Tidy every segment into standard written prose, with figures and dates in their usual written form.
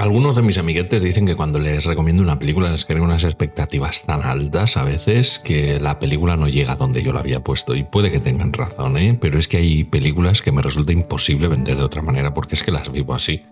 Algunos de mis amiguetes dicen que cuando les recomiendo una película les creo unas expectativas tan altas a veces que la película no llega donde yo la había puesto, y puede que tengan razón, pero es que hay películas que me resulta imposible vender de otra manera porque es que las vivo así.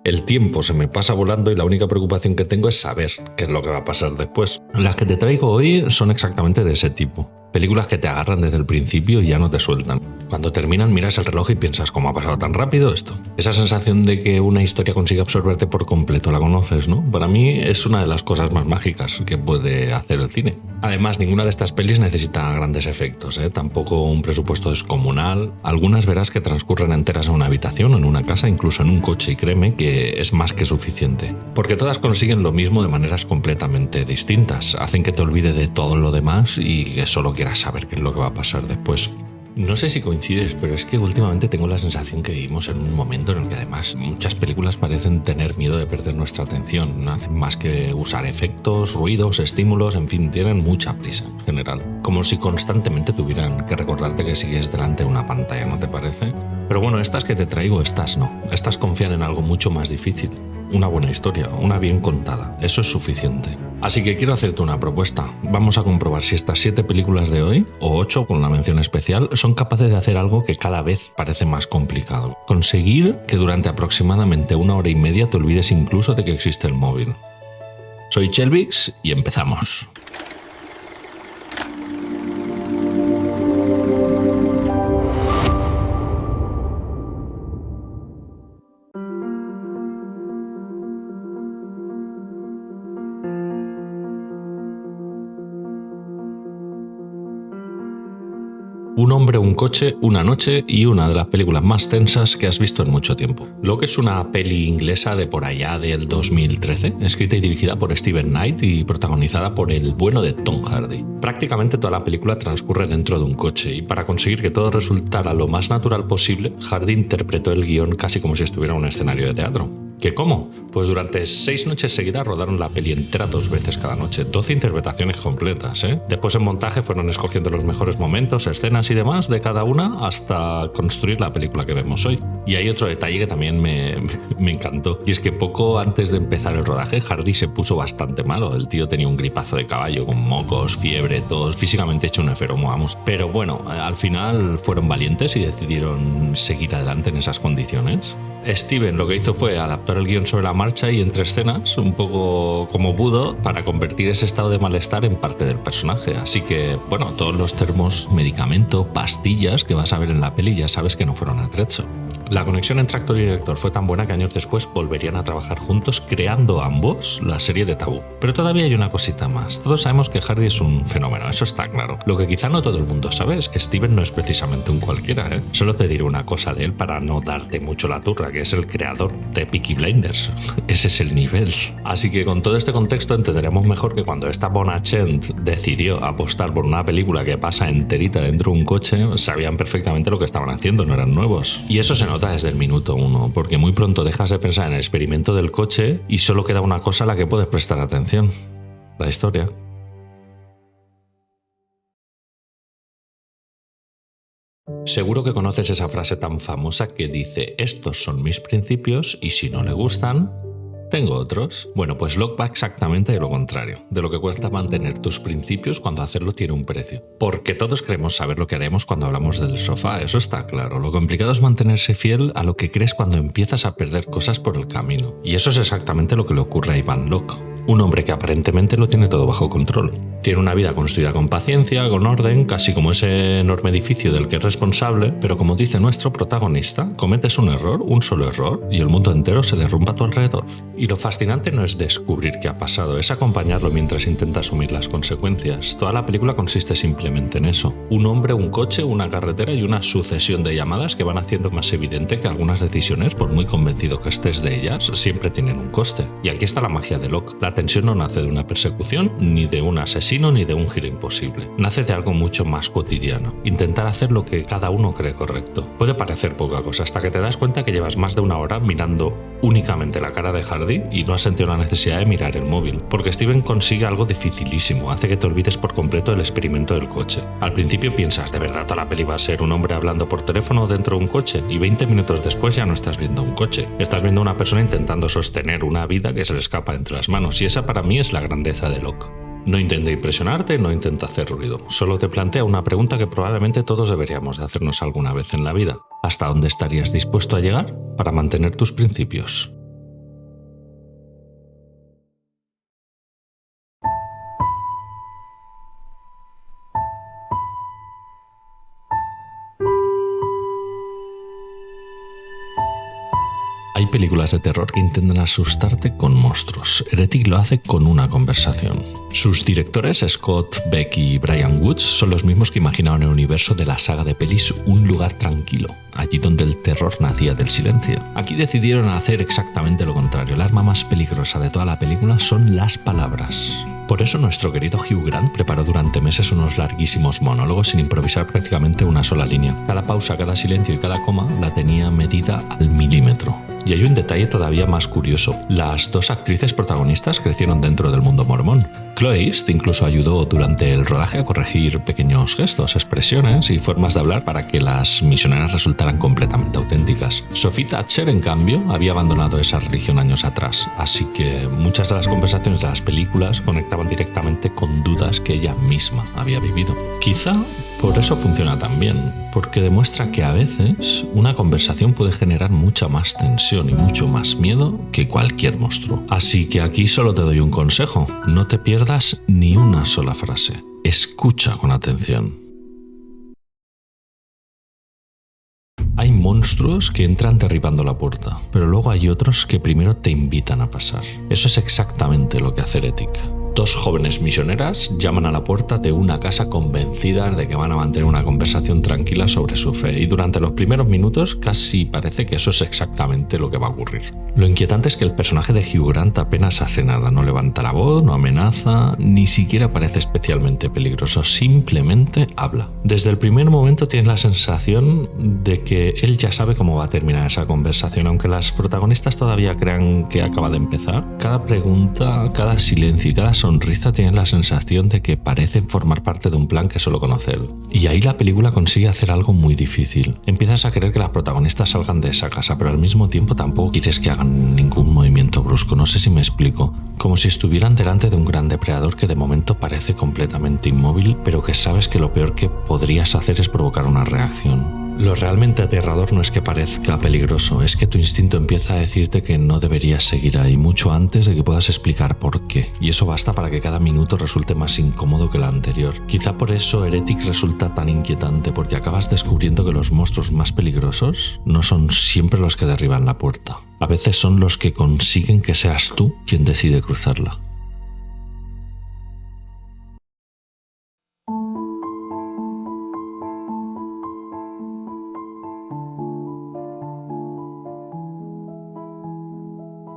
El tiempo se me pasa volando y la única preocupación que tengo es saber qué es lo que va a pasar después. Las que te traigo hoy son exactamente de ese tipo. Películas que te agarran desde el principio y ya no te sueltan. Cuando terminan miras el reloj y piensas, ¿cómo ha pasado tan rápido esto? Esa sensación de que una historia consigue absorberte por completo, la conoces, ¿no? Para mí es una de las cosas más mágicas que puede hacer el cine. Además, ninguna de estas pelis necesita grandes efectos, tampoco un presupuesto descomunal. Algunas verás que transcurren enteras en una habitación, en una casa, incluso en un coche, y créeme que es más que suficiente. Porque todas consiguen lo mismo de maneras completamente distintas. Hacen que te olvides de todo lo demás y que solo quieras saber qué es lo que va a pasar después. No sé si coincides, pero es que últimamente tengo la sensación que vivimos en un momento en el que además muchas películas parecen tener miedo de perder nuestra atención. No hacen más que usar efectos, ruidos, estímulos, en fin, tienen mucha prisa en general. Como si constantemente tuvieran que recordarte que sigues delante de una pantalla, ¿no te parece? Pero bueno, estas que te traigo, estas no. Estas confían en algo mucho más difícil. Una buena historia, una bien contada. Eso es suficiente. Así que quiero hacerte una propuesta. Vamos a comprobar si estas 7 películas de hoy, o 8 con una mención especial, son capaces de hacer algo que cada vez parece más complicado. Conseguir que durante aproximadamente 1 hora y media te olvides incluso de que existe el móvil. Soy Chelvix y empezamos. Un hombre, un coche, una noche y una de las películas más tensas que has visto en mucho tiempo. Locke es una peli inglesa de por allá del 2013, escrita y dirigida por Steven Knight y protagonizada por el bueno de Tom Hardy. Prácticamente toda la película transcurre dentro de un coche y para conseguir que todo resultara lo más natural posible, Hardy interpretó el guión casi como si estuviera en un escenario de teatro. ¿Qué cómo? Pues durante 6 noches seguidas rodaron la peli entera 2 veces cada noche, 12 interpretaciones completas, Después en montaje fueron escogiendo los mejores momentos, escenas y demás de cada una hasta construir la película que vemos hoy. Y hay otro detalle que también me encantó, y es que poco antes de empezar el rodaje Hardy se puso bastante malo. El tío tenía un gripazo de caballo con mocos, fiebre, tos, físicamente hecho un enfermo, vamos. Pero bueno, al final fueron valientes y decidieron seguir adelante en esas condiciones. Steven lo que hizo fue adaptar el guión sobre la marcha y entre escenas, un poco como pudo, para convertir ese estado de malestar en parte del personaje. Así que, bueno, todos los termos, medicamento, pastillas que vas a ver en la peli ya sabes que no fueron atrecho. La conexión entre actor y director fue tan buena que años después volverían a trabajar juntos, creando ambos la serie de Tabú. Pero todavía hay una cosita más. Todos sabemos que Hardy es un fenómeno, eso está claro. Lo que quizá no todo el mundo sabe es que Steven no es precisamente un cualquiera, Solo te diré una cosa de él para no darte mucho la turra, que es el creador de Peaky Blinders. Ese es el nivel. Así que con todo este contexto entenderemos mejor que cuando esta Bonachent decidió apostar por una película que pasa enterita dentro de un coche, sabían perfectamente lo que estaban haciendo, no eran nuevos. Y eso se nota desde el minuto 1, porque muy pronto dejas de pensar en el experimento del coche y solo queda una cosa a la que puedes prestar atención: la historia. Seguro que conoces esa frase tan famosa que dice: estos son mis principios y si no le gustan, tengo otros. Bueno, pues Locke va exactamente de lo contrario, de lo que cuesta mantener tus principios cuando hacerlo tiene un precio. Porque todos queremos saber lo que haremos cuando hablamos del sofá, eso está claro. Lo complicado es mantenerse fiel a lo que crees cuando empiezas a perder cosas por el camino. Y eso es exactamente lo que le ocurre a Ivan Locke. Un hombre que aparentemente lo tiene todo bajo control. Tiene una vida construida con paciencia, con orden, casi como ese enorme edificio del que es responsable, pero como dice nuestro protagonista, cometes un error, un solo error, y el mundo entero se derrumba a tu alrededor. Y lo fascinante no es descubrir qué ha pasado, es acompañarlo mientras intenta asumir las consecuencias. Toda la película consiste simplemente en eso. Un hombre, un coche, una carretera y una sucesión de llamadas que van haciendo más evidente que algunas decisiones, por muy convencido que estés de ellas, siempre tienen un coste. Y aquí está la magia de Locke. La tensión no nace de una persecución, ni de un asesino, ni de un giro imposible. Nace de algo mucho más cotidiano. Intentar hacer lo que cada uno cree correcto. Puede parecer poca cosa hasta que te das cuenta que llevas más de una hora mirando únicamente la cara de Hardy y no has sentido la necesidad de mirar el móvil. Porque Steven consigue algo dificilísimo. Hace que te olvides por completo del experimento del coche. Al principio piensas, ¿de verdad toda la peli va a ser un hombre hablando por teléfono dentro de un coche? Y 20 minutos después ya no estás viendo un coche. Estás viendo a una persona intentando sostener una vida que se le escapa entre las manos. Y esa para mí es la grandeza de Locke. No intenta impresionarte, no intenta hacer ruido. Solo te plantea una pregunta que probablemente todos deberíamos de hacernos alguna vez en la vida. ¿Hasta dónde estarías dispuesto a llegar para mantener tus principios? Hay películas de terror que intentan asustarte con monstruos. Heretic lo hace con una conversación. Sus directores, Scott Beck y Brian Woods, son los mismos que imaginaron el universo de la saga de pelis Un lugar tranquilo, allí donde el terror nacía del silencio. Aquí decidieron hacer exactamente lo contrario. El arma más peligrosa de toda la película son las palabras. Por eso nuestro querido Hugh Grant preparó durante meses unos larguísimos monólogos sin improvisar prácticamente una sola línea. Cada pausa, cada silencio y cada coma la tenía medida al milímetro. Y hay un detalle todavía más curioso. Las dos actrices protagonistas crecieron dentro del mundo mormón. Chloe East incluso ayudó durante el rodaje a corregir pequeños gestos, expresiones y formas de hablar para que las misioneras resultaran completamente auténticas. Sophie Thatcher, en cambio, había abandonado esa religión años atrás, así que muchas de las conversaciones de las películas conectaban directamente con dudas que ella misma había vivido. Quizá por eso funciona tan bien, porque demuestra que a veces una conversación puede generar mucha más tensión y mucho más miedo que cualquier monstruo. Así que aquí solo te doy un consejo: no te pierdas ni una sola frase. Escucha con atención. Hay monstruos que entran derribando la puerta, pero luego hay otros que primero te invitan a pasar. Eso es exactamente lo que hace Heretic. Dos jóvenes misioneras llaman a la puerta de una casa convencidas de que van a mantener una conversación tranquila sobre su fe, y durante los primeros minutos casi parece que eso es exactamente lo que va a ocurrir. Lo inquietante es que el personaje de Hugh Grant apenas hace nada, no levanta la voz, no amenaza, ni siquiera parece especialmente peligroso, simplemente habla. Desde el primer momento tienes la sensación de que él ya sabe cómo va a terminar esa conversación, aunque las protagonistas todavía crean que acaba de empezar. Cada pregunta, cada silencio y cada sonrisa tienen la sensación de que parecen formar parte de un plan que solo conoce él. Y ahí la película consigue hacer algo muy difícil. Empiezas a querer que las protagonistas salgan de esa casa, pero al mismo tiempo tampoco quieres que hagan ningún movimiento brusco. No sé si me explico. Como si estuvieran delante de un gran depredador que de momento parece completamente inmóvil, pero que sabes que lo peor que podrías hacer es provocar una reacción. Lo realmente aterrador no es que parezca peligroso, es que tu instinto empieza a decirte que no deberías seguir ahí mucho antes de que puedas explicar por qué, y eso basta para que cada minuto resulte más incómodo que el anterior. Quizá por eso Heretic resulta tan inquietante, porque acabas descubriendo que los monstruos más peligrosos no son siempre los que derriban la puerta. A veces son los que consiguen que seas tú quien decide cruzarla.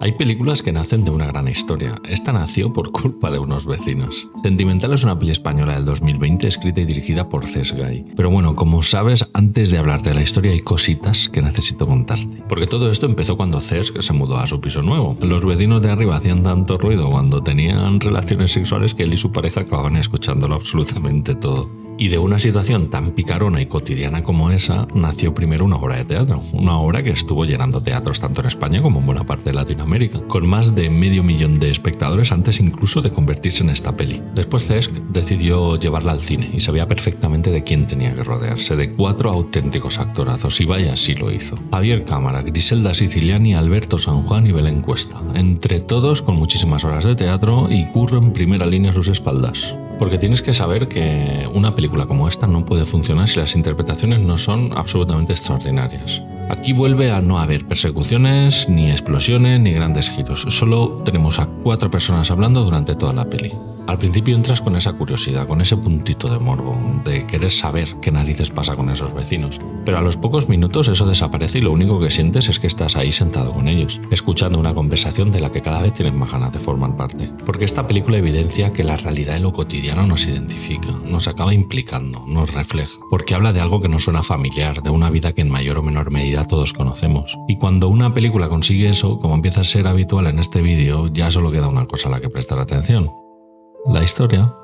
Hay películas que nacen de una gran historia. Esta nació por culpa de unos vecinos. Sentimental es una peli española del 2020 escrita y dirigida por Cesc Gay. Pero bueno, como sabes, antes de hablarte de la historia hay cositas que necesito contarte. Porque todo esto empezó cuando Cesc se mudó a su piso nuevo. Los vecinos de arriba hacían tanto ruido cuando tenían relaciones sexuales que él y su pareja acababan escuchándolo absolutamente todo. Y de una situación tan picarona y cotidiana como esa, nació primero una obra de teatro. Una obra que estuvo llenando teatros tanto en España como en buena parte de Latinoamérica, con más de 500.000 de espectadores antes incluso de convertirse en esta peli. Después Cesc decidió llevarla al cine y sabía perfectamente de quién tenía que rodearse, de 4 auténticos actorazos, y vaya, sí lo hizo. Javier Cámara, Griselda Siciliani, Alberto San Juan y Belén Cuesta. Entre todos con muchísimas horas de teatro y curro en primera línea a sus espaldas. Porque tienes que saber que una película como esta no puede funcionar si las interpretaciones no son absolutamente extraordinarias. Aquí vuelve a no haber persecuciones, ni explosiones, ni grandes giros. Solo tenemos a 4 personas hablando durante toda la peli. Al principio entras con esa curiosidad, con ese puntito de morbo, de querer saber qué narices pasa con esos vecinos. Pero a los pocos minutos eso desaparece y lo único que sientes es que estás ahí sentado con ellos, escuchando una conversación de la que cada vez tienes más ganas de formar parte. Porque esta película evidencia que la realidad en lo cotidiano nos identifica, nos acaba implicando, nos refleja. Porque habla de algo que nos suena familiar, de una vida que en mayor o menor medida todos conocemos. Y cuando una película consigue eso, como empieza a ser habitual en este vídeo, ya solo queda una cosa a la que prestar atención: la historia.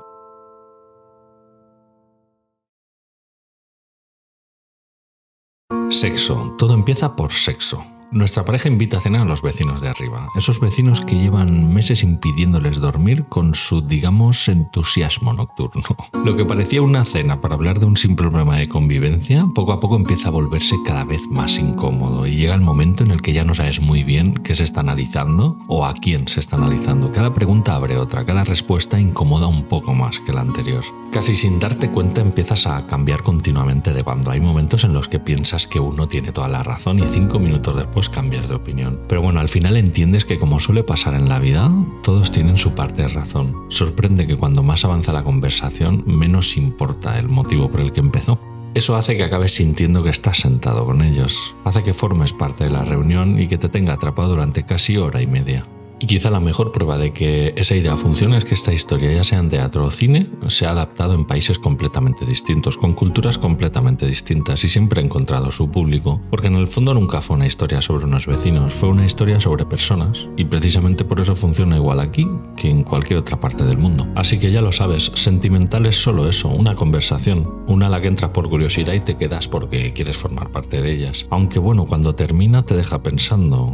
Sexo. Todo empieza por sexo. Nuestra pareja invita a cenar a los vecinos de arriba, esos vecinos que llevan meses impidiéndoles dormir con su, digamos, entusiasmo nocturno. Lo que parecía una cena para hablar de un simple problema de convivencia, poco a poco empieza a volverse cada vez más incómodo y llega el momento en el que ya no sabes muy bien qué se está analizando o a quién se está analizando. Cada pregunta abre otra, cada respuesta incomoda un poco más que la anterior. Casi sin darte cuenta empiezas a cambiar continuamente de bando. Hay momentos en los que piensas que uno tiene toda la razón y 5 minutos después cambias de opinión. Pero bueno, al final entiendes que, como suele pasar en la vida, todos tienen su parte de razón. Sorprende que cuando más avanza la conversación, menos importa el motivo por el que empezó. Eso hace que acabes sintiendo que estás sentado con ellos. Hace que formes parte de la reunión y que te tenga atrapado durante casi hora y media. Y quizá la mejor prueba de que esa idea funciona es que esta historia, ya sea en teatro o cine, se ha adaptado en países completamente distintos, con culturas completamente distintas, y siempre ha encontrado su público, porque en el fondo nunca fue una historia sobre unos vecinos, fue una historia sobre personas, y precisamente por eso funciona igual aquí que en cualquier otra parte del mundo. Así que ya lo sabes, Sentimental es solo eso, una conversación, una a la que entras por curiosidad y te quedas porque quieres formar parte de ellas. Aunque bueno, cuando termina te deja pensando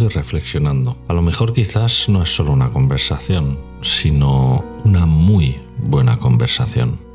y reflexionando. A lo mejor quizás no es solo una conversación, sino una muy buena conversación.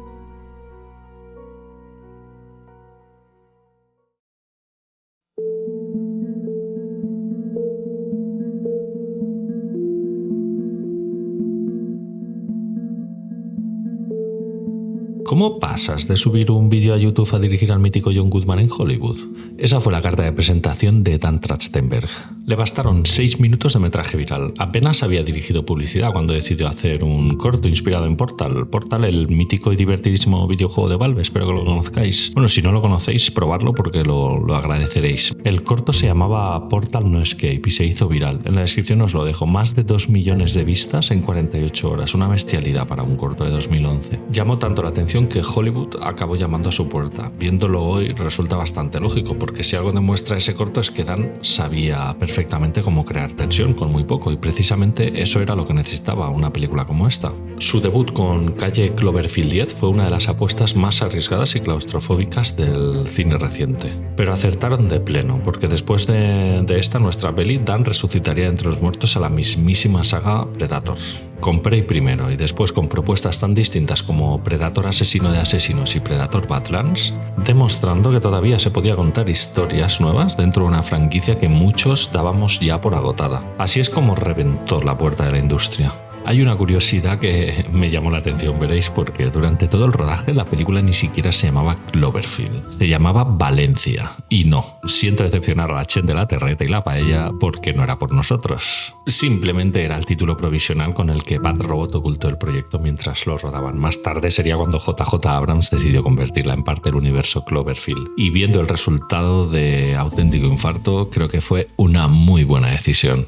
¿Cómo pasas de subir un vídeo a YouTube a dirigir al mítico John Goodman en Hollywood? Esa fue la carta de presentación de Dan Trachtenberg. Le bastaron 6 minutos de metraje viral. Apenas había dirigido publicidad cuando decidió hacer un corto inspirado en Portal. Portal, el mítico y divertidísimo videojuego de Valve, espero que lo conozcáis. Bueno, si no lo conocéis, probadlo porque lo agradeceréis. El corto se llamaba Portal No Escape y se hizo viral. En la descripción os lo dejo. Más de 2 millones de vistas en 48 horas. Una bestialidad para un corto de 2011. Llamó tanto la atención que Hollywood acabó llamando a su puerta. Viéndolo hoy resulta bastante lógico, porque si algo demuestra ese corto es que Dan sabía perfectamente cómo crear tensión con muy poco, y precisamente eso era lo que necesitaba una película como esta. Su debut con Calle Cloverfield 10 fue una de las apuestas más arriesgadas y claustrofóbicas del cine reciente. Pero acertaron de pleno, porque después de esta nuestra peli, Dan resucitaría entre los muertos a la mismísima saga Predator. Con Prey primero y después con propuestas tan distintas como Predator Asesino de Asesinos y Predator Badlands, demostrando que todavía se podía contar historias nuevas dentro de una franquicia que muchos dábamos ya por agotada. Así es como reventó la puerta de la industria. Hay una curiosidad que me llamó la atención, veréis, porque durante todo el rodaje la película ni siquiera se llamaba Cloverfield, se llamaba Valencia. Y no, siento decepcionar a la Chen de la Terreta y la Paella porque no era por nosotros. Simplemente era el título provisional con el que Bad Robot ocultó el proyecto mientras lo rodaban. Más tarde sería cuando JJ Abrams decidió convertirla en parte del universo Cloverfield. Y viendo el resultado de auténtico infarto, creo que fue una muy buena decisión.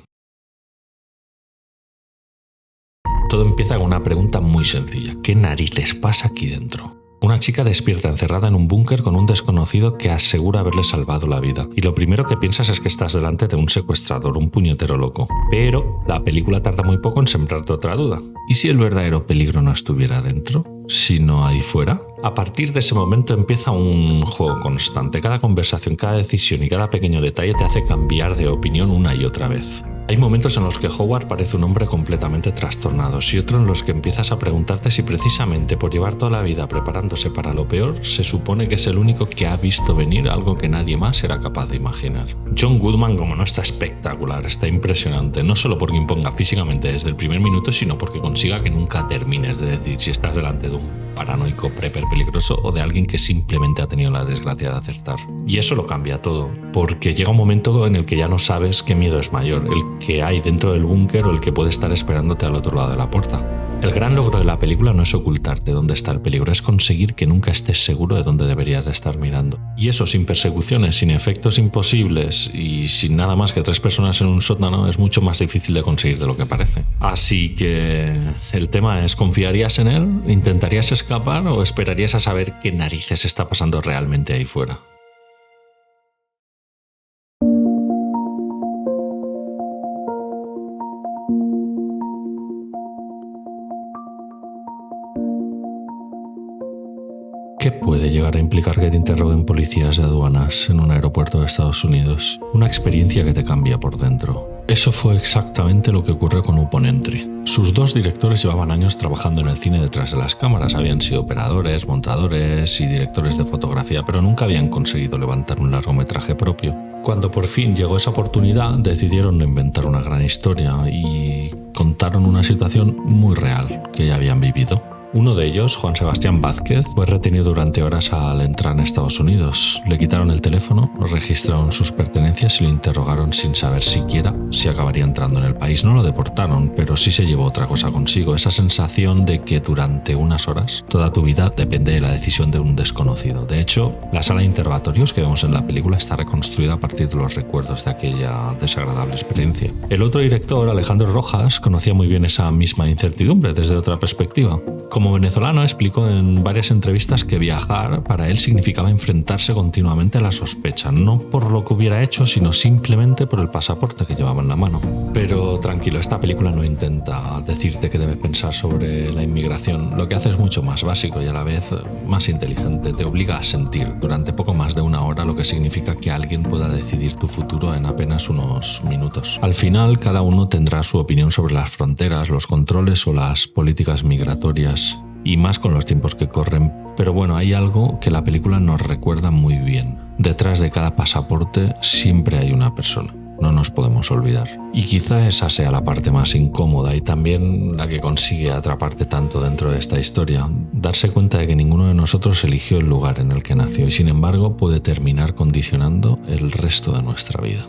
Todo empieza con una pregunta muy sencilla. ¿Qué narices pasa aquí dentro? Una chica despierta encerrada en un búnker con un desconocido que asegura haberle salvado la vida. Y lo primero que piensas es que estás delante de un secuestrador, un puñetero loco. Pero la película tarda muy poco en sembrarte otra duda. ¿Y si el verdadero peligro no estuviera dentro, sino ahí fuera? A partir de ese momento empieza un juego constante. Cada conversación, cada decisión y cada pequeño detalle te hace cambiar de opinión una y otra vez. Hay momentos en los que Howard parece un hombre completamente trastornado y otros en los que empiezas a preguntarte si precisamente por llevar toda la vida preparándose para lo peor, se supone que es el único que ha visto venir algo que nadie más era capaz de imaginar. John Goodman, como no, está espectacular, está impresionante, no solo porque imponga físicamente desde el primer minuto, sino porque consiga que nunca termines de decir si estás delante de un paranoico, prepper peligroso o de alguien que simplemente ha tenido la desgracia de acertar. Y eso lo cambia todo, porque llega un momento en el que ya no sabes qué miedo es mayor, el que hay dentro del búnker o el que puede estar esperándote al otro lado de la puerta. El gran logro de la película no es ocultarte dónde está el peligro, es conseguir que nunca estés seguro de dónde deberías de estar mirando. Y eso sin persecuciones, sin efectos imposibles y sin nada más que 3 personas en un sótano es mucho más difícil de conseguir de lo que parece. Así que el tema es, ¿confiarías en él? ¿Intentarías escapar o esperarías a saber qué narices está pasando realmente ahí fuera? ¿Qué puede llegar a implicar que te interroguen policías de aduanas en un aeropuerto de Estados Unidos? Una experiencia que te cambia por dentro. Eso fue exactamente lo que ocurrió con Upon Entry. Sus 2 directores llevaban años trabajando en el cine detrás de las cámaras, habían sido operadores, montadores y directores de fotografía, pero nunca habían conseguido levantar un largometraje propio. Cuando por fin llegó esa oportunidad, decidieron inventar una gran historia y contaron una situación muy real que ya habían vivido. Uno de ellos, Juan Sebastián Vázquez, fue retenido durante horas al entrar en Estados Unidos. Le quitaron el teléfono, registraron sus pertenencias y lo interrogaron sin saber siquiera si acabaría entrando en el país. No lo deportaron, pero sí se llevó otra cosa consigo, esa sensación de que durante unas horas toda tu vida depende de la decisión de un desconocido. De hecho, la sala de interrogatorios que vemos en la película está reconstruida a partir de los recuerdos de aquella desagradable experiencia. El otro director, Alejandro Rojas, conocía muy bien esa misma incertidumbre desde otra perspectiva. Como venezolano explicó en varias entrevistas que viajar para él significaba enfrentarse continuamente a la sospecha, no por lo que hubiera hecho, sino simplemente por el pasaporte que llevaba en la mano. Pero tranquilo, esta película no intenta decirte que debes pensar sobre la inmigración, lo que hace es mucho más básico y a la vez más inteligente, te obliga a sentir durante poco más de una hora lo que significa que alguien pueda decidir tu futuro en apenas unos minutos. Al final, cada uno tendrá su opinión sobre las fronteras, los controles o las políticas migratorias, y más con los tiempos que corren. Pero bueno, hay algo que la película nos recuerda muy bien. Detrás de cada pasaporte siempre hay una persona. No nos podemos olvidar. Y quizá esa sea la parte más incómoda y también la que consigue atraparte tanto dentro de esta historia. Darse cuenta de que ninguno de nosotros eligió el lugar en el que nació y sin embargo puede terminar condicionando el resto de nuestra vida.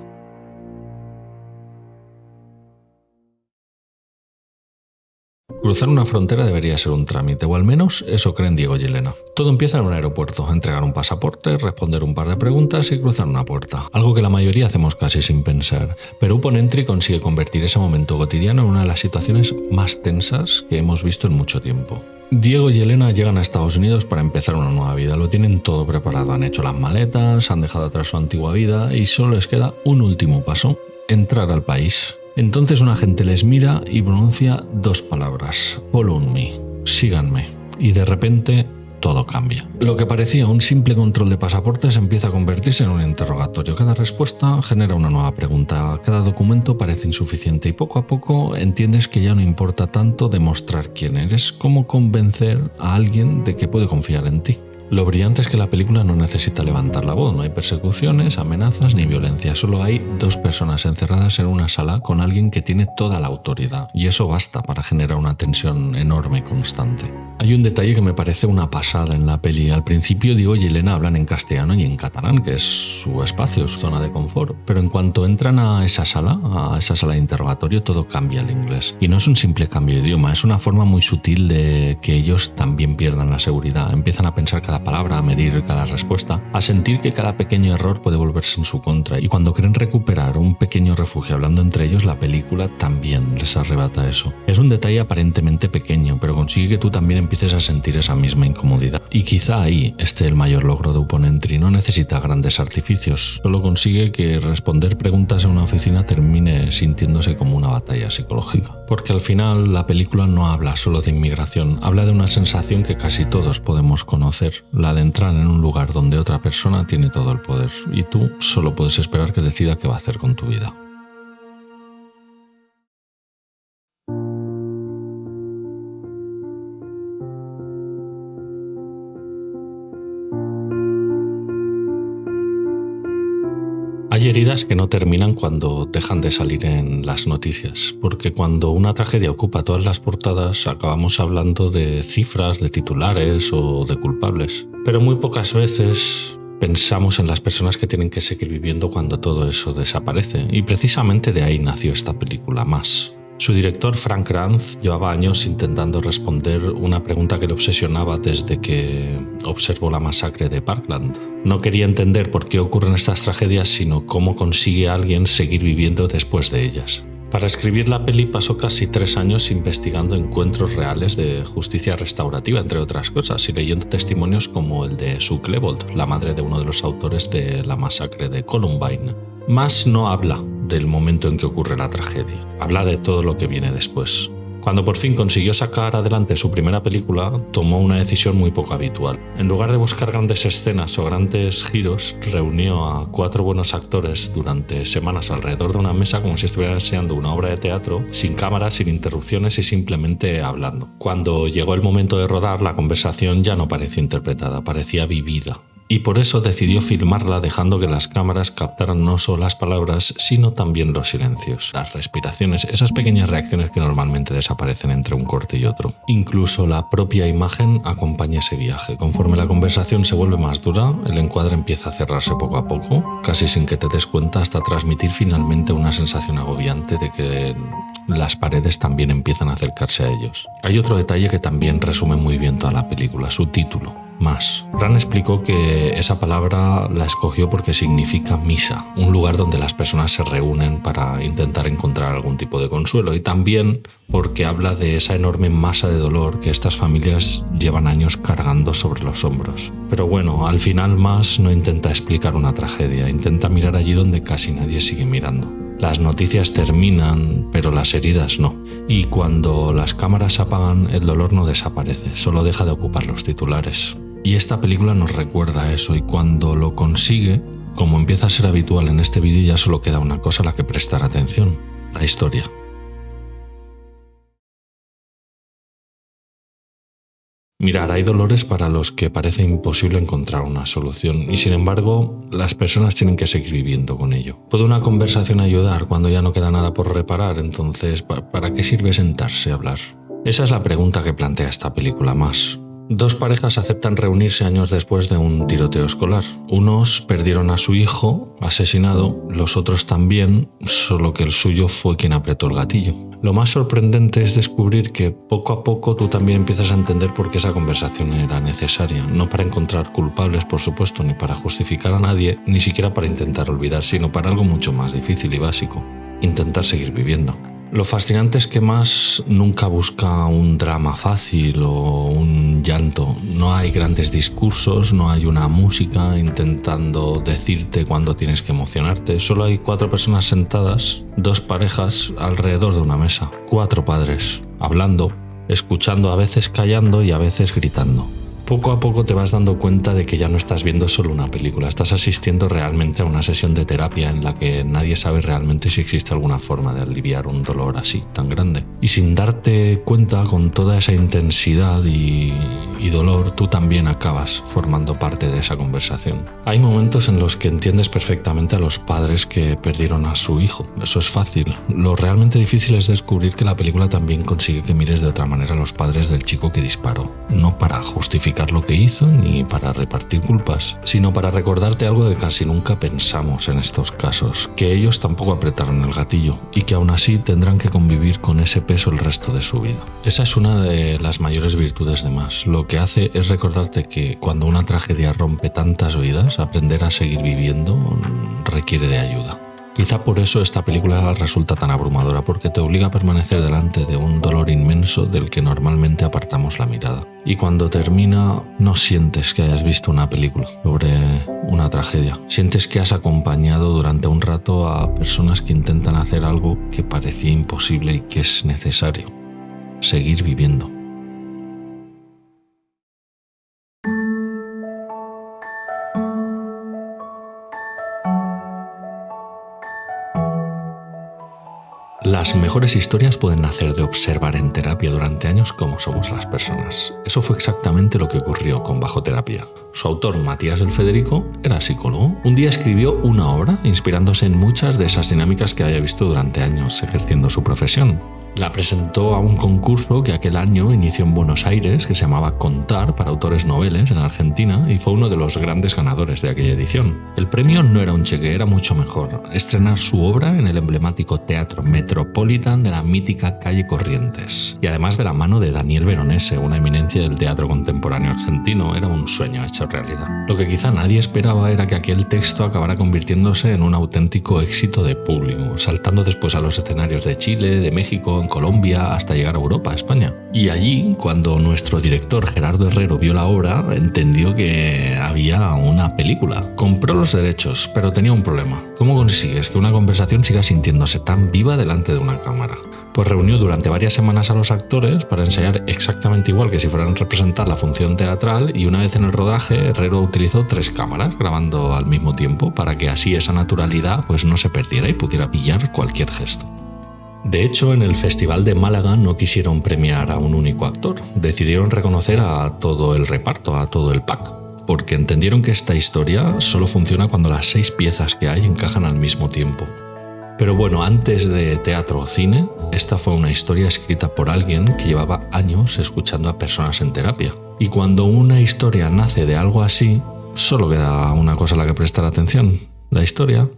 Cruzar una frontera debería ser un trámite, o al menos eso creen Diego y Elena. Todo empieza en un aeropuerto, entregar un pasaporte, responder un par de preguntas y cruzar una puerta. Algo que la mayoría hacemos casi sin pensar. Pero Upon Entry consigue convertir ese momento cotidiano en una de las situaciones más tensas que hemos visto en mucho tiempo. Diego y Elena llegan a Estados Unidos para empezar una nueva vida, lo tienen todo preparado, han hecho las maletas, han dejado atrás su antigua vida y solo les queda un último paso, entrar al país. Entonces un agente les mira y pronuncia 2 palabras, follow me, síganme, y de repente todo cambia. Lo que parecía un simple control de pasaportes empieza a convertirse en un interrogatorio. Cada respuesta genera una nueva pregunta, cada documento parece insuficiente y poco a poco entiendes que ya no importa tanto demostrar quién eres, como convencer a alguien de que puede confiar en ti. Lo brillante es que la película no necesita levantar la voz, no hay persecuciones, amenazas ni violencia, solo hay 2 personas encerradas en una sala con alguien que tiene toda la autoridad, y eso basta para generar una tensión enorme y constante. Hay un detalle que me parece una pasada en la peli. Al principio Diego y Elena hablan en castellano y en catalán, que es su espacio, su zona de confort, pero en cuanto entran a esa sala de interrogatorio, todo cambia al inglés. Y no es un simple cambio de idioma, es una forma muy sutil de que ellos también pierdan la seguridad. Empiezan a pensar cada palabra, a medir cada respuesta, a sentir que cada pequeño error puede volverse en su contra. Y cuando quieren recuperar un pequeño refugio hablando entre ellos, la película también les arrebata eso. Es un detalle aparentemente pequeño, pero consigue que tú también empieces a sentir esa misma incomodidad. Y quizá ahí esté el mayor logro de Upon Entry. No necesita grandes artificios, solo consigue que responder preguntas en una oficina termine sintiéndose como una batalla psicológica. Porque al final la película no habla solo de inmigración, habla de una sensación que casi todos podemos conocer, la de entrar en un lugar donde otra persona tiene todo el poder y tú solo puedes esperar que decida qué va a hacer con tu vida. Hay Hay heridas que no terminan cuando dejan de salir en las noticias, porque cuando una tragedia ocupa todas las portadas acabamos hablando de cifras, de titulares o de culpables. Pero muy pocas veces pensamos en las personas que tienen que seguir viviendo cuando todo eso desaparece, y precisamente de ahí nació esta película Más. Su director, Frank Kranz, llevaba años intentando responder una pregunta que le obsesionaba desde que observó la masacre de Parkland. No quería entender por qué ocurren estas tragedias, sino cómo consigue alguien seguir viviendo después de ellas. Para escribir la peli pasó casi 3 años investigando encuentros reales de justicia restaurativa, entre otras cosas, y leyendo testimonios como el de Sue Klebold, la madre de uno de los autores de la masacre de Columbine. Más no habla del momento en que ocurre la tragedia, habla de todo lo que viene después. Cuando por fin consiguió sacar adelante su primera película, tomó una decisión muy poco habitual. En lugar de buscar grandes escenas o grandes giros, reunió a 4 buenos actores durante semanas alrededor de una mesa como si estuvieran enseñando una obra de teatro, sin cámaras, sin interrupciones y simplemente hablando. Cuando llegó el momento de rodar, la conversación ya no parecía interpretada, parecía vivida. Y por eso decidió filmarla dejando que las cámaras captaran no solo las palabras, sino también los silencios, las respiraciones, esas pequeñas reacciones que normalmente desaparecen entre un corte y otro. Incluso la propia imagen acompaña ese viaje. Conforme la conversación se vuelve más dura, el encuadre empieza a cerrarse poco a poco, casi sin que te des cuenta, hasta transmitir finalmente una sensación agobiante de que las paredes también empiezan a acercarse a ellos. Hay otro detalle que también resume muy bien toda la película, su título. Más. Fran explicó que esa palabra la escogió porque significa misa, un lugar donde las personas se reúnen para intentar encontrar algún tipo de consuelo, y también porque habla de esa enorme masa de dolor que estas familias llevan años cargando sobre los hombros. Pero bueno, al final Más no intenta explicar una tragedia, intenta mirar allí donde casi nadie sigue mirando. Las noticias terminan, pero las heridas no. Y cuando las cámaras se apagan, el dolor no desaparece, solo deja de ocupar los titulares. Y esta película nos recuerda eso, y cuando lo consigue, como empieza a ser habitual en este vídeo, ya solo queda una cosa a la que prestar atención: la historia. Mirar, hay dolores para los que parece imposible encontrar una solución, y sin embargo, las personas tienen que seguir viviendo con ello. ¿Puede una conversación ayudar cuando ya no queda nada por reparar? Entonces, ¿para qué sirve sentarse a hablar? Esa es la pregunta que plantea esta película Más. 2 parejas aceptan reunirse años después de un tiroteo escolar. Unos perdieron a su hijo asesinado, los otros también, solo que el suyo fue quien apretó el gatillo. Lo más sorprendente es descubrir que poco a poco tú también empiezas a entender por qué esa conversación era necesaria. No para encontrar culpables, por supuesto, ni para justificar a nadie, ni siquiera para intentar olvidar, sino para algo mucho más difícil y básico: intentar seguir viviendo. Lo fascinante es que Más nunca busca un drama fácil o un llanto. No hay grandes discursos, no hay una música intentando decirte cuándo tienes que emocionarte. Solo hay 4 personas sentadas, 2 parejas alrededor de una mesa, 4 padres, hablando, escuchando, a veces callando y a veces gritando. Poco a poco te vas dando cuenta de que ya no estás viendo solo una película, estás asistiendo realmente a una sesión de terapia en la que nadie sabe realmente si existe alguna forma de aliviar un dolor así, tan grande. Y sin darte cuenta, con toda esa intensidad y dolor, tú también acabas formando parte de esa conversación. Hay momentos en los que entiendes perfectamente a los padres que perdieron a su hijo. Eso es fácil. Lo realmente difícil es descubrir que la película también consigue que mires de otra manera a los padres del chico que disparó. No para justificar lo que hizo ni para repartir culpas, sino para recordarte algo que casi nunca pensamos en estos casos: que ellos tampoco apretaron el gatillo y que aún así tendrán que convivir con ese peso el resto de su vida. Esa es una de las mayores virtudes de Más. Lo que hace es recordarte que cuando una tragedia rompe tantas vidas, aprender a seguir viviendo requiere de ayuda. Quizá por eso esta película resulta tan abrumadora, porque te obliga a permanecer delante de un dolor inmenso del que normalmente apartamos la mirada. Y cuando termina, no sientes que hayas visto una película sobre una tragedia. Sientes que has acompañado durante un rato a personas que intentan hacer algo que parecía imposible y que es necesario: seguir viviendo. Las mejores historias pueden nacer de observar en terapia durante años cómo somos las personas. Eso fue exactamente lo que ocurrió con Bajo Terapia. Su autor, Matías del Federico, era psicólogo. Un día escribió una obra inspirándose en muchas de esas dinámicas que había visto durante años ejerciendo su profesión. La presentó a un concurso que aquel año inició en Buenos Aires, que se llamaba Contar, para autores noveles en Argentina, y fue uno de los grandes ganadores de aquella edición. El premio no era un cheque, era mucho mejor: estrenar su obra en el emblemático Teatro Metropolitan de la mítica calle Corrientes. Y además de la mano de Daniel Veronese, una eminencia del teatro contemporáneo argentino. Era un sueño hecho realidad. Lo que quizá nadie esperaba era que aquel texto acabara convirtiéndose en un auténtico éxito de público, saltando después a los escenarios de Chile, de México, en Colombia, hasta llegar a Europa, a España. Y allí, cuando nuestro director Gerardo Herrero vio la obra, entendió que había una película. Compró los derechos, pero tenía un problema. ¿Cómo consigues que una conversación siga sintiéndose tan viva delante de una cámara? Pues reunió durante varias semanas a los actores para ensayar exactamente igual que si fueran a representar la función teatral, y una vez en el rodaje, Herrero utilizó 3 cámaras grabando al mismo tiempo para que así esa naturalidad pues no se perdiera y pudiera pillar cualquier gesto. De hecho, en el Festival de Málaga no quisieron premiar a un único actor, decidieron reconocer a todo el reparto, a todo el pack, porque entendieron que esta historia solo funciona cuando las 6 piezas que hay encajan al mismo tiempo. Pero bueno, antes de teatro o cine, esta fue una historia escrita por alguien que llevaba años escuchando a personas en terapia. Y cuando una historia nace de algo así, solo queda una cosa a la que prestar atención: la historia.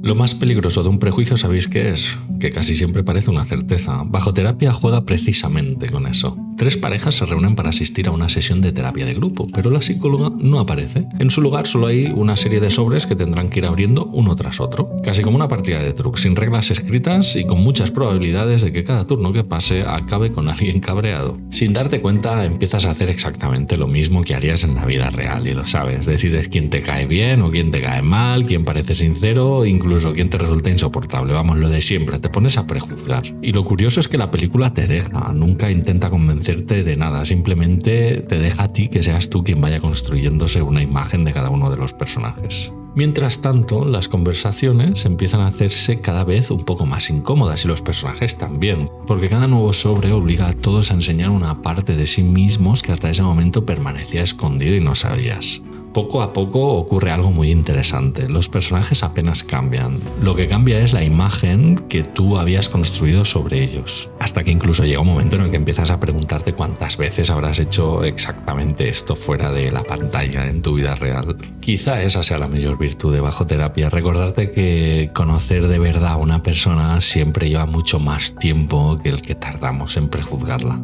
Lo más peligroso de un prejuicio, ¿sabéis qué es? Que casi siempre parece una certeza. Bajo Terapia juega precisamente con eso. 3 parejas se reúnen para asistir a una sesión de terapia de grupo, pero la psicóloga no aparece. En su lugar solo hay una serie de sobres que tendrán que ir abriendo uno tras otro. Casi como una partida de truco, sin reglas escritas y con muchas probabilidades de que cada turno que pase acabe con alguien cabreado. Sin darte cuenta, empiezas a hacer exactamente lo mismo que harías en la vida real, y lo sabes. Decides quién te cae bien o quién te cae mal, quién parece sincero, incluso quién te resulta insoportable. Vamos, lo de siempre, te pones a prejuzgar. Y lo curioso es que la película te deja, nunca intenta convencerte de nada, simplemente te deja a ti que seas tú quien vaya construyéndose una imagen de cada uno de los personajes. Mientras tanto, las conversaciones empiezan a hacerse cada vez un poco más incómodas, y los personajes también, porque cada nuevo sobre obliga a todos a enseñar una parte de sí mismos que hasta ese momento permanecía escondido y no sabías. Poco a poco ocurre algo muy interesante. Los personajes apenas cambian. Lo que cambia es la imagen que tú habías construido sobre ellos. Hasta que incluso llega un momento en el que empiezas a preguntarte cuántas veces habrás hecho exactamente esto fuera de la pantalla en tu vida real. Quizá esa sea la mayor virtud de Bajo Terapia: recordarte que conocer de verdad a una persona siempre lleva mucho más tiempo que el que tardamos en prejuzgarla.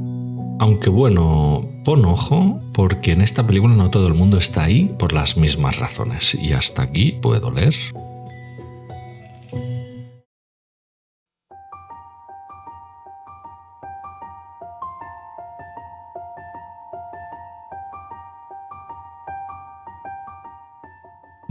Aunque bueno, pon ojo, porque en esta película no todo el mundo está ahí por las mismas razones, y hasta aquí puede doler.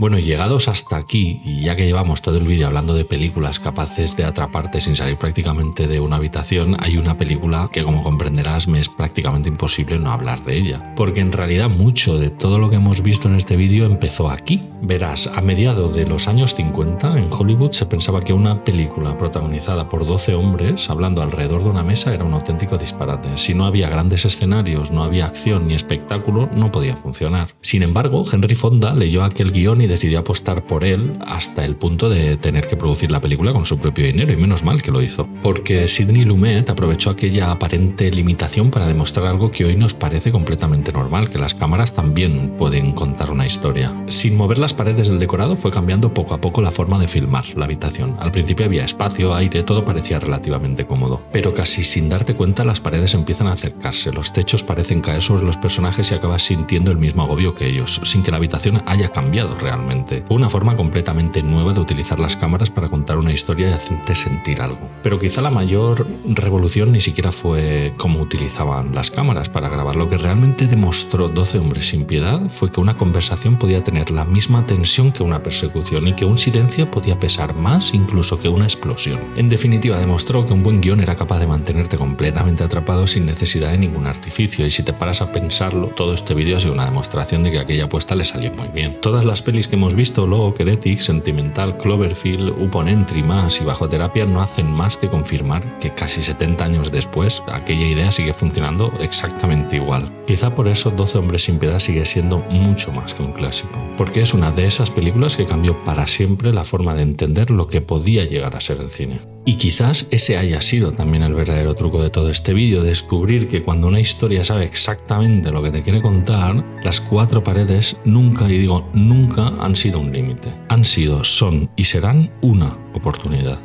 Bueno, llegados hasta aquí, y ya que llevamos todo el vídeo hablando de películas capaces de atraparte sin salir prácticamente de una habitación, hay una película que, como comprenderás, me es prácticamente imposible no hablar de ella. Porque en realidad mucho de todo lo que hemos visto en este vídeo empezó aquí. Verás, a mediados de los años 50, en Hollywood se pensaba que una película protagonizada por 12 hombres hablando alrededor de una mesa era un auténtico disparate. Si no había grandes escenarios, no había acción ni espectáculo, no podía funcionar. Sin embargo, Henry Fonda leyó aquel guión y decidió apostar por él hasta el punto de tener que producir la película con su propio dinero, y menos mal que lo hizo. Porque Sidney Lumet aprovechó aquella aparente limitación para demostrar algo que hoy nos parece completamente normal: que las cámaras también pueden contar una historia. Sin mover las paredes del decorado, fue cambiando poco a poco la forma de filmar la habitación. Al principio había espacio, aire, todo parecía relativamente cómodo. Pero casi sin darte cuenta, las paredes empiezan a acercarse, los techos parecen caer sobre los personajes y acabas sintiendo el mismo agobio que ellos, sin que la habitación haya cambiado realmente. Fue una forma completamente nueva de utilizar las cámaras para contar una historia y hacerte sentir algo. Pero quizá la mayor revolución ni siquiera fue cómo utilizaban las cámaras para grabar. Lo que realmente demostró 12 hombres sin piedad fue que una conversación podía tener la misma misma tensión que una persecución y que un silencio podía pesar más incluso que una explosión. En definitiva, demostró que un buen guión era capaz de mantenerte completamente atrapado sin necesidad de ningún artificio, y si te paras a pensarlo, todo este vídeo ha sido una demostración de que aquella apuesta le salió muy bien. Todas las pelis que hemos visto, Locke, Heretic, Sentimental, Cloverfield, Upon Entry más y Bajo Terapia no hacen más que confirmar que casi 70 años después aquella idea sigue funcionando exactamente igual. Quizá por eso 12 hombres sin piedad sigue siendo mucho más que un clásico, porque es una de esas películas que cambió para siempre la forma de entender lo que podía llegar a ser el cine. Y quizás ese haya sido también el verdadero truco de todo este vídeo, descubrir que cuando una historia sabe exactamente lo que te quiere contar, las cuatro paredes nunca, y digo nunca, han sido un límite. Han sido, son y serán una oportunidad.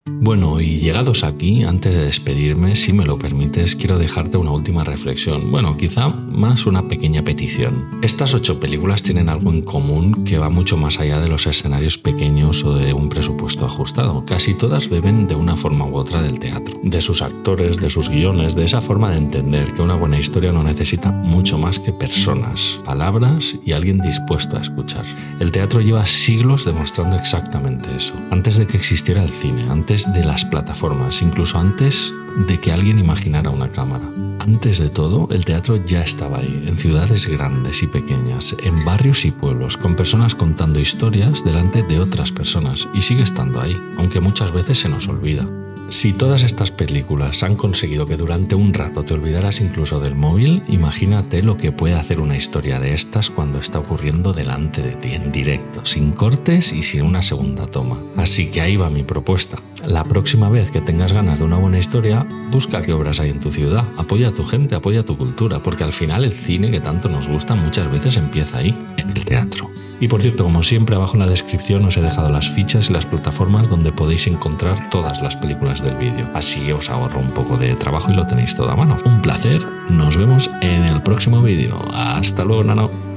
Bueno, y llegados aquí, antes de despedirme, si me lo permites, quiero dejarte una última reflexión. Bueno, quizá más una pequeña petición. Estas 8 películas tienen algo en común que va mucho más allá de los escenarios pequeños o de un presupuesto ajustado. Casi todas beben de una forma u otra del teatro, de sus actores, de sus guiones, de esa forma de entender que una buena historia no necesita mucho más que personas, palabras y alguien dispuesto a escuchar. El teatro lleva siglos demostrando exactamente eso. Antes de que existiera el cine, antes de las plataformas, incluso antes de que alguien imaginara una cámara. Antes de todo, el teatro ya estaba ahí, en ciudades grandes y pequeñas, en barrios y pueblos, con personas contando historias delante de otras personas, y sigue estando ahí, aunque muchas veces se nos olvida. Si todas estas películas han conseguido que durante un rato te olvidaras incluso del móvil, imagínate lo que puede hacer una historia de estas cuando está ocurriendo delante de ti, en directo, sin cortes y sin una segunda toma. Así que ahí va mi propuesta. La próxima vez que tengas ganas de una buena historia, busca qué obras hay en tu ciudad, apoya a tu gente, apoya a tu cultura, porque al final el cine que tanto nos gusta muchas veces empieza ahí, en el teatro. Y por cierto, como siempre, abajo en la descripción os he dejado las fichas y las plataformas donde podéis encontrar todas las películas del vídeo. Así os ahorro un poco de trabajo y lo tenéis todo a mano. Un placer, nos vemos en el próximo vídeo. Hasta luego, nano.